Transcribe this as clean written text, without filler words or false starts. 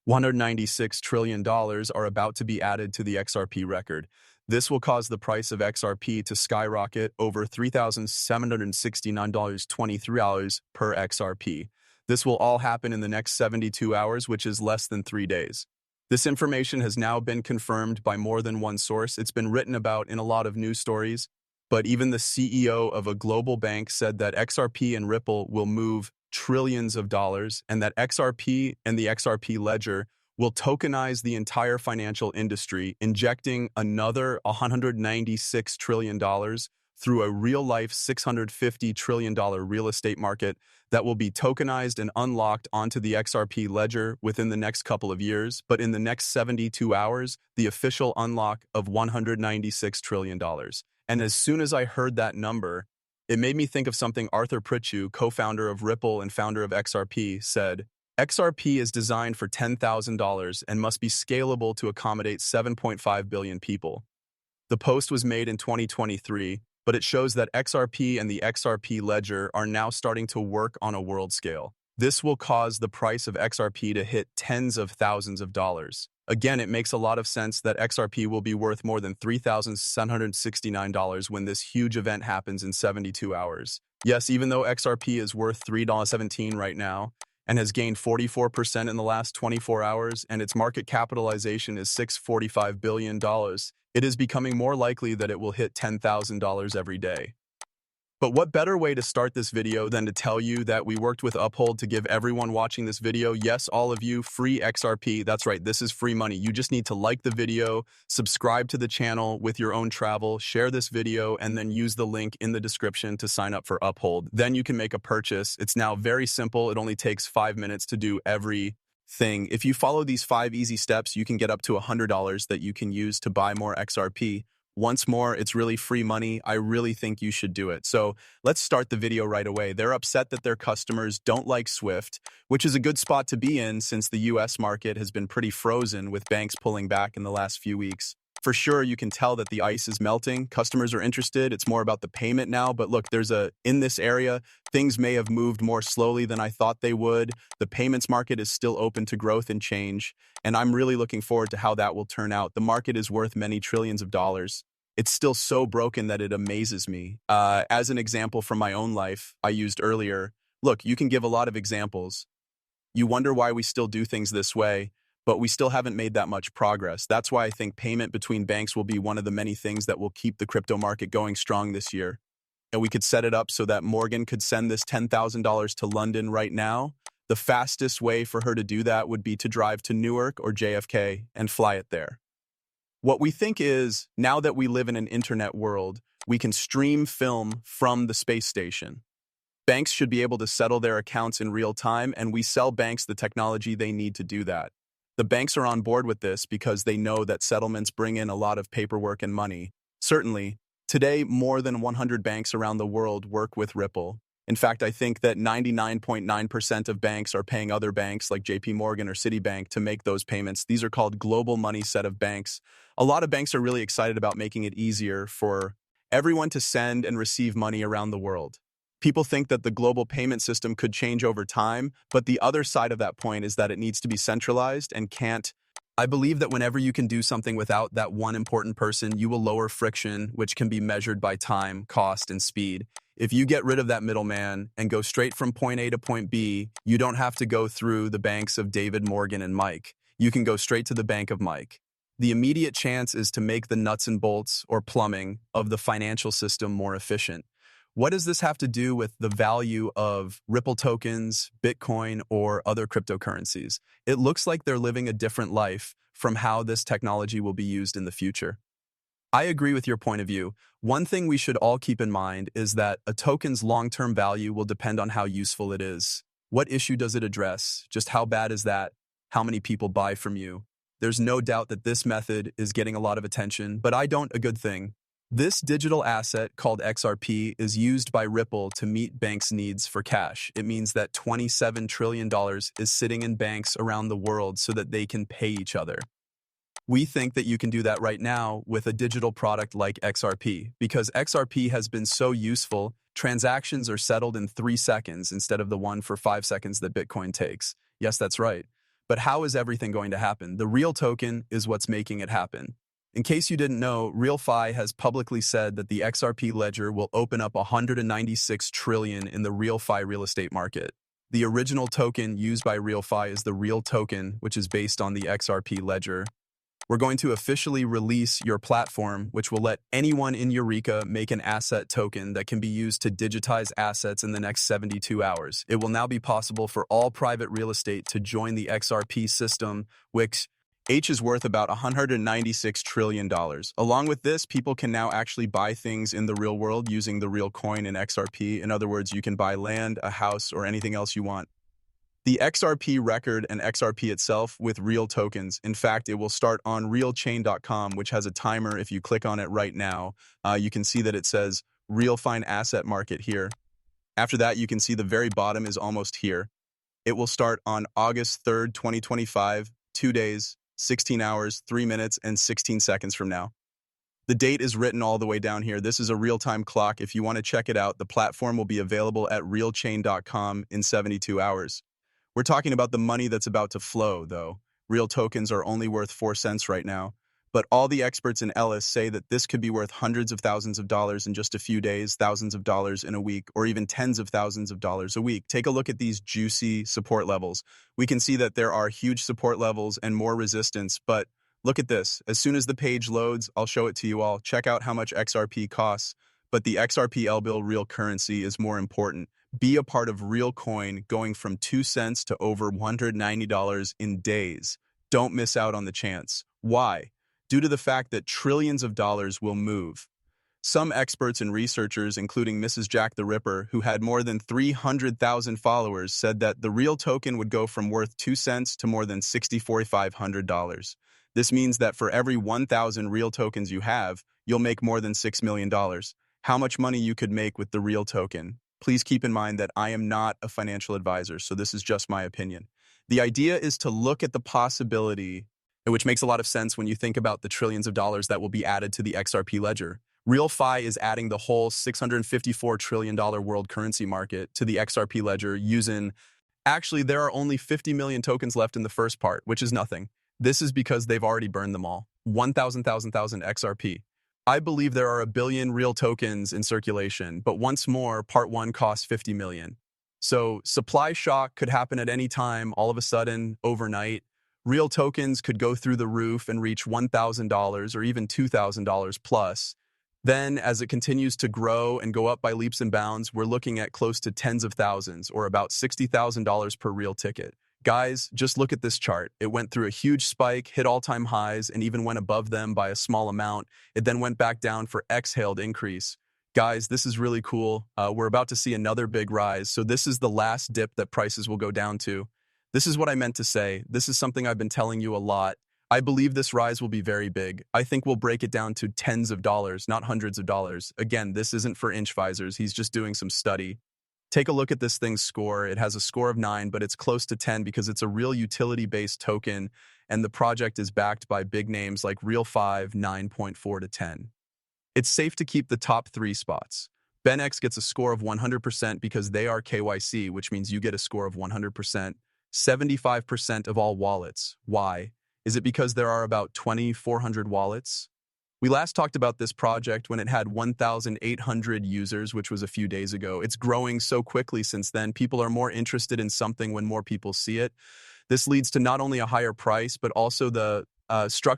$196 trillion are about to be added to the XRP record. This will cause the price of XRP to skyrocket over $3,769.23 per XRP. This will all happen in the next 72 hours, which is less than 3 days. This information has now been confirmed by more than one source. It's been written about in a lot of news stories, but even the CEO of a global bank said that XRP and Ripple will move trillions of dollars and that XRP and the XRP ledger will tokenize the entire financial industry, injecting another $196 trillion through a real-life $650 trillion real estate market that will be tokenized and unlocked onto the XRP ledger within the next couple of years, but in the next 72 hours, the official unlock of $196 trillion. And as soon as I heard that number, it made me think of something Arthur Pritchett, co-founder of Ripple and founder of XRP, said. XRP is designed for $10,000 and must be scalable to accommodate 7.5 billion people. The post was made in 2023, but it shows that XRP and the XRP ledger are now starting to work on a world scale. This will cause the price of XRP to hit tens of thousands of dollars. Again, it makes a lot of sense that XRP will be worth more than $3,769 when this huge event happens in 72 hours. Yes, even though XRP is worth $3.17 right now and has gained 44% in the last 24 hours and its market capitalization is $645 billion, it is becoming more likely that it will hit $10,000 every day. But what better way to start this video than to tell you that we worked with Uphold to give everyone watching this video, yes, all of you, free XRP. That's right, this is free money. You just need to like the video, subscribe to the channel with your own travel, share this video, and then use the link in the description to sign up for Uphold. Then you can make a purchase. It's now very simple. It only takes 5 minutes to do everything. If you follow these 5 easy steps, you can get up to $100 that you can use to buy more XRP. Once more, it's really free money. I really think you should do it. So let's start the video right away. They're upset that their customers don't like Swift, which is a good spot to be in since the US market has been pretty frozen with banks pulling back in the last few weeks. For sure, you can tell that the ice is melting. Customers are interested. It's more about the payment now. But look, in this area, things may have moved more slowly than I thought they would. The payments market is still open to growth and change. And I'm really looking forward to how that will turn out. The market is worth many trillions of dollars. It's still so broken that it amazes me. As an example from my own life I used earlier, look, you can give a lot of examples. You wonder why we still do things this way, but we still haven't made that much progress. That's why I think payment between banks will be one of the many things that will keep the crypto market going strong this year. And we could set it up so that Morgan could send this $10,000 to London right now. The fastest way for her to do that would be to drive to Newark or JFK and fly it there. What we think is, now that we live in an internet world, we can stream film from the space station. Banks should be able to settle their accounts in real time, and we sell banks the technology they need to do that. The banks are on board with this because they know that settlements bring in a lot of paperwork and money. Certainly, today more than 100 banks around the world work with Ripple. In fact, I think that 99.9% of banks are paying other banks like JP Morgan or Citibank to make those payments. These are called global money set of banks. A lot of banks are really excited about making it easier for everyone to send and receive money around the world. People think that the global payment system could change over time, but the other side of that point is that it needs to be centralized and can't. I believe that whenever you can do something without that one important person, you will lower friction, which can be measured by time, cost, and speed. If you get rid of that middleman and go straight from point A to point B, you don't have to go through the banks of David, Morgan, and Mike. You can go straight to the bank of Mike. The immediate chance is to make the nuts and bolts or plumbing of the financial system more efficient. What does this have to do with the value of Ripple tokens, Bitcoin, or other cryptocurrencies? It looks like they're living a different life from how this technology will be used in the future. I agree with your point of view. One thing we should all keep in mind is that a token's long-term value will depend on how useful it is. What issue does it address? Just how bad is that? How many people buy from you? There's no doubt that this method is getting a lot of attention, but I don't a good thing. This digital asset called XRP is used by Ripple to meet banks' needs for cash. It means that $27 trillion is sitting in banks around the world so that they can pay each other. We think that you can do that right now with a digital product like XRP. Because XRP has been so useful, transactions are settled in 3 seconds instead of the 1 for 5 seconds that Bitcoin takes. Yes, that's right. But how is everything going to happen? The real token is what's making it happen. In case you didn't know, RealFi has publicly said that the XRP ledger will open up 196 trillion in the RealFi real estate market. The original token used by RealFi is the real token, which is based on the XRP ledger. We're going to officially release your platform, which will let anyone in Eureka make an asset token that can be used to digitize assets in the next 72 hours. It will now be possible for all private real estate to join the XRP system, which is worth about $196 trillion. Along with this, people can now actually buy things in the real world using the real coin in XRP. In other words, you can buy land, a house, or anything else you want. The XRP record and XRP itself with real tokens. In fact, it will start on realchain.com, which has a timer. If you click on it right now, you can see that it says Real Fine Asset Market here. After that, you can see the very bottom is almost here. It will start on August 3rd, 2025, 2 days, 16 hours, 3 minutes, and 16 seconds from now. The date is written all the way down here. This is a real-time clock. If you want to check it out, the platform will be available at realchain.com in 72 hours. We're talking about the money that's about to flow, though. Real tokens are only worth 4 cents right now. But all the experts in Ellis say that this could be worth hundreds of thousands of dollars in just a few days, thousands of dollars in a week, or even tens of thousands of dollars a week. Take a look at these juicy support levels. We can see that there are huge support levels and more resistance, but look at this. As soon as the page loads, I'll show it to you all. Check out how much XRP costs. But the XRP L-bill real currency is more important. Be a part of real coin going from 2 cents to over $190 in days. Don't miss out on the chance. Why? Due to the fact that trillions of dollars will move. Some experts and researchers, including Mrs. Jack the Ripper, who had more than 300,000 followers, said that the real token would go from worth 2 cents to more than $6,400. This means that for every 1,000 real tokens you have, you'll make more than $6 million. How much money you could make with the real token? Please keep in mind that I am not a financial advisor, so this is just my opinion. The idea is to look at the possibility, which makes a lot of sense when you think about the trillions of dollars that will be added to the XRP ledger. RealFi is adding the whole $654 trillion world currency market to the XRP ledger using... Actually, there are only 50 million tokens left in the first part, which is nothing. This is because they've already burned them all. 1,000 XRP. I believe there are 1 billion real tokens in circulation, but once more, part 1 costs 50 million. So supply shock could happen at any time, all of a sudden, overnight. Real tokens could go through the roof and reach $1,000 or even $2,000 plus. Then, as it continues to grow and go up by leaps and bounds, we're looking at close to tens of thousands or about $60,000 per real ticket. Guys, just look at this chart. It went through a huge spike, hit all-time highs, and even went above them by a small amount. It then went back down for exhaled increase. Guys, this is really cool. We're about to see another big rise, so this is the last dip that prices will go down to. This is what I meant to say. This is something I've been telling you a lot. I believe this rise will be very big. I think we'll break it down to tens of dollars, not hundreds of dollars. Again, this isn't for Inchvisors. He's just doing some study. Take a look at this thing's score. It has a score of 9, but it's close to 10 because it's a real utility-based token, and the project is backed by big names like Real5, 9.4 to 10. It's safe to keep the top 3 spots. BenX gets a score of 100% because they are KYC, which means you get a score of 100%. 75% of all wallets. Why? Is it because there are about 2,400 wallets? We last talked about this project when it had 1,800 users, which was a few days ago. It's growing so quickly since then. People are more interested in something when more people see it. This leads to not only a higher price, but also the structure